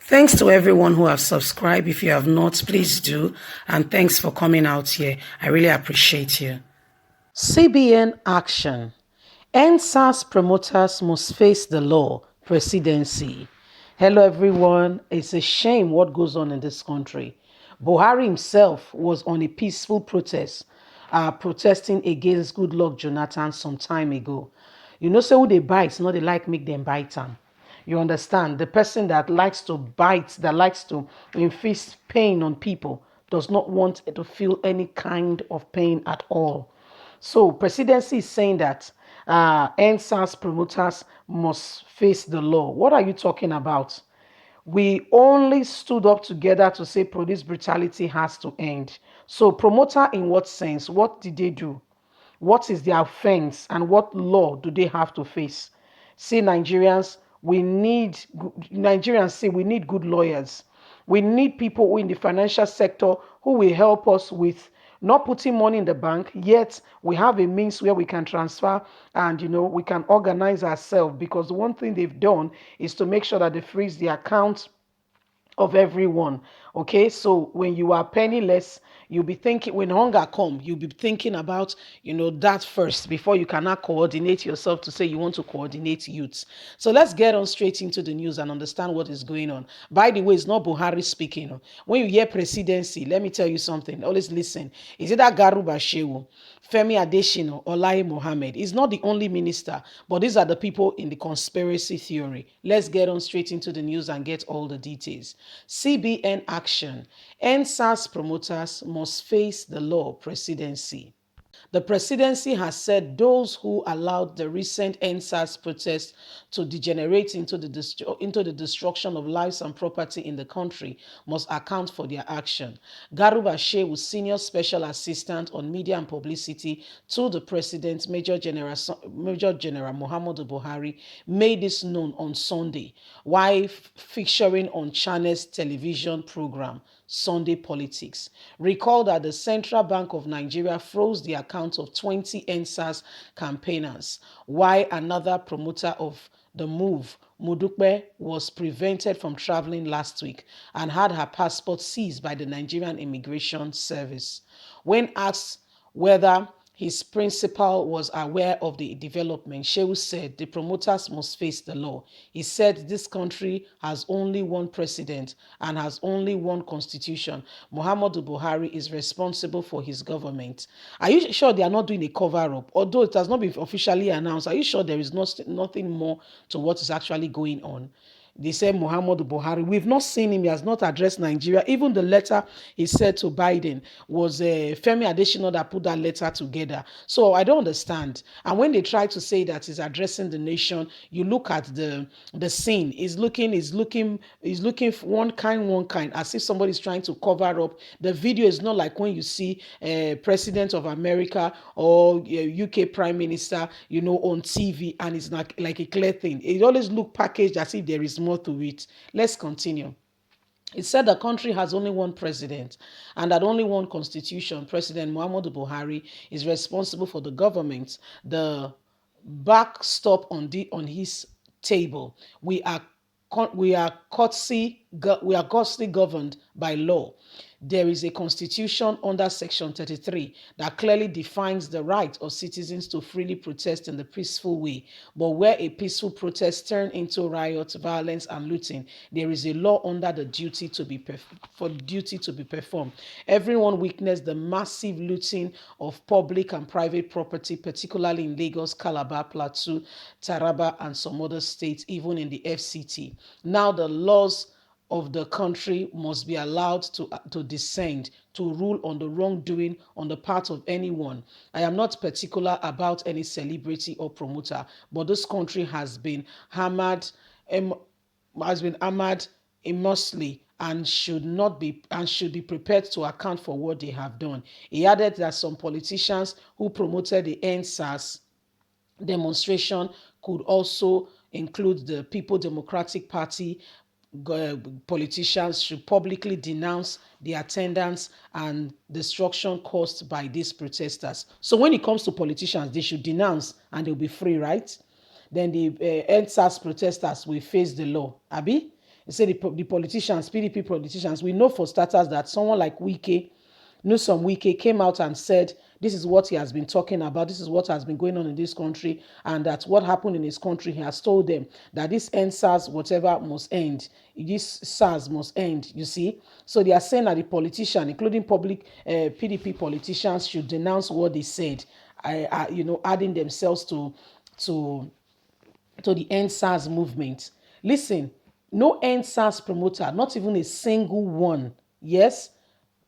Thanks to everyone who have subscribed. If you have not, please do. And thanks for coming out here. I really appreciate you. CBN action. Endsars promoters must face the law. Presidency. Hello, everyone. It's a shame what goes on in this country. Buhari himself was on a peaceful protest, protesting against Goodluck Jonathan some time ago. You know, say who they bite, not they like make them bite them. You understand? The person that likes to bite, that likes to inflict pain on people, does not want to feel any kind of pain at all. So, presidency is saying that NSAS promoters must face the law. What are you talking about? We only stood up together to say police brutality has to end. So, promoter in what sense? What did they do? What is their offense and what law do they have to face? See, Nigerians say we need good lawyers. We need people who in the financial sector who will help us with not putting money in the bank, yet we have a means where we can transfer and we can organize ourselves, because the one thing they've done is to make sure that they freeze the account of everyone. Okay, so when you are penniless, you'll be thinking, when hunger come, you'll be thinking about that first before you cannot coordinate yourself to say you want to coordinate youths. So let's get on straight into the news and understand what is going on. By the way, it's not Buhari speaking. When you hear presidency, let me tell you something. Always listen. Is it that Garuba Shehu, Femi Adesina, Olai Mohammed? He's not the only minister, but these are the people in the conspiracy theory. Let's get on straight into the news and get all the details. CBN action. Endsars promoters must face the law. Presidency. The presidency has said those who allowed the recent Endsars protests to degenerate into the destruction of lives and property in the country must account for their action. Garuba Shehu, Senior Special Assistant on Media and Publicity to the President, Major General Muhammadu Buhari, made this known on Sunday while featuring on Channel's television program, Sunday Politics. Recall that the Central Bank of Nigeria froze the account of 20 Endsars campaigners, while another promoter of the move, Mudukbe, was prevented from traveling last week and had her passport seized by the Nigerian Immigration Service. When asked whether his principal was aware of the development, Shehu said the promoters must face the law. He said this country has only one president and has only one constitution. Muhammadu Buhari is responsible for his government. Are you sure they are not doing a cover-up? Although it has not been officially announced, are you sure there is nothing more to what is actually going on? They said Muhammadu Buhari. We've not seen him. He has not addressed Nigeria. Even the letter he said to Biden was Femi Adesina that put that letter together. So I don't understand. And when they try to say that he's addressing the nation, you look at the scene. He's looking one kind, as if somebody's trying to cover up. The video is not like when you see President of America or UK Prime Minister, on TV, and it's like a clear thing. It always look packaged as if there is more to it. Let's continue. It said the country has only one president and that only one constitution. President Muhammadu Buhari is responsible for the government. The backstop on his table. We are courtesy governed by law. There is a constitution under Section 33 that clearly defines the right of citizens to freely protest in the peaceful way. But where a peaceful protest turns into riots, violence, and looting, there is a law under the duty to be performed. Everyone witnessed the massive looting of public and private property, particularly in Lagos, Calabar, Plateau, Taraba, and some other states, even in the FCT. Now the laws of the country must be allowed to descend, to rule on the wrongdoing on the part of anyone. I am not particular about any celebrity or promoter, but this country has been hammered immensely and should be prepared to account for what they have done. He added that some politicians who promoted the Endsars demonstration could also include the People Democratic Party. Politicians should publicly denounce the attendance and destruction caused by these protesters. So when it comes to politicians, they should denounce and they'll be free, right? Then the Endsars protesters will face the law. Abi? They say the politicians, PDP politicians, we know for starters that someone like Wike, Newsom Wike, came out and said this is what he has been talking about, this is what has been going on in this country, and that what happened in his country, he has told them that this Endsars, whatever, must end. This SARS must end, you see. So they are saying that the politician, including public PDP politicians, should denounce what they said, adding themselves to the Endsars movement. Listen, no Endsars promoter, not even a single one, yes,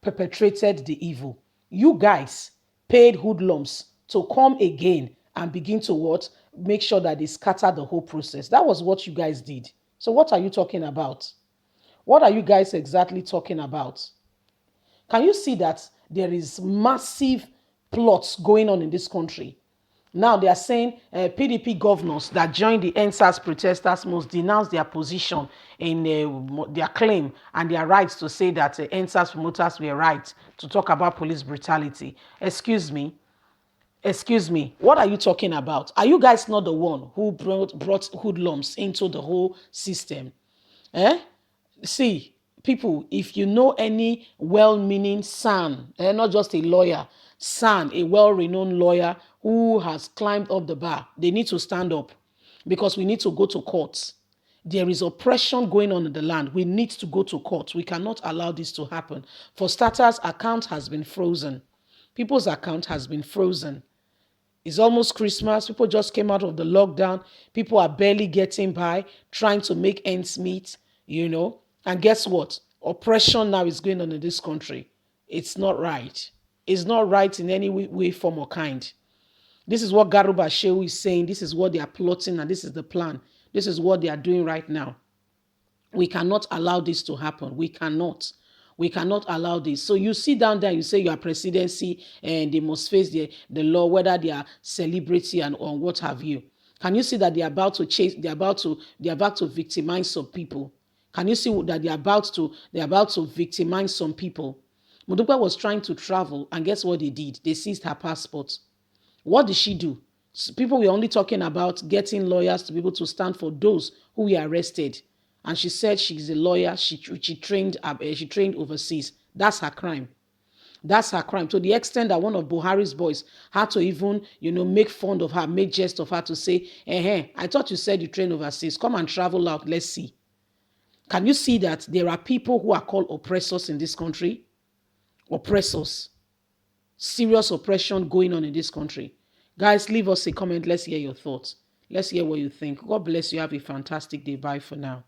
perpetrated the evil. You guys paid hoodlums to come again and begin to what? Make sure that they scatter the whole process. That was what you guys did. So what are you talking about? What are you guys exactly talking about? Can you see that there is massive plots going on in this country? Now they are saying PDP governors that joined the Endsars protesters must denounce their position in their claim and their rights to say that Endsars promoters were right to talk about police brutality. Excuse me. Excuse me. What are you talking about? Are you guys not the one who brought hoodlums into the whole system? Eh? See, people, if you know any well-meaning son, not just a lawyer, son, a well-renowned lawyer who has climbed up the bar, they need to stand up because we need to go to court. There is oppression going on in the land. We need to go to court. We cannot allow this to happen. For starters, account has been frozen. People's account has been frozen. It's almost Christmas. People just came out of the lockdown. People are barely getting by, trying to make ends meet, And guess what? Oppression now is going on in this country. It's not right. It's not right in any way, form, or kind. This is what Garuba Shehu is saying. This is what they are plotting, and this is the plan. This is what they are doing right now. We cannot allow this to happen. We cannot. We cannot allow this. So you sit down there, you say you are presidency and they must face the law, whether they are celebrity and or what have you. Can you see that they are about to chase, they're about to victimize some people? Can you see that they're about to victimize some people? Modupe was trying to travel, and guess what they did? They seized her passport. What did she do? People were only talking about getting lawyers to be able to stand for those who were arrested. And she said she's a lawyer. She trained overseas. That's her crime. That's her crime. To the extent that one of Buhari's boys had to even, make fun of her, make jest of her to say, I thought you said you trained overseas. Come and travel out. Let's see. Can you see that there are people who are called oppressors in this country? Oppressors. Serious oppression going on in this country. Guys, leave us a comment. Let's hear your thoughts. Let's hear what you think. God bless you. Have a fantastic day. Bye for now.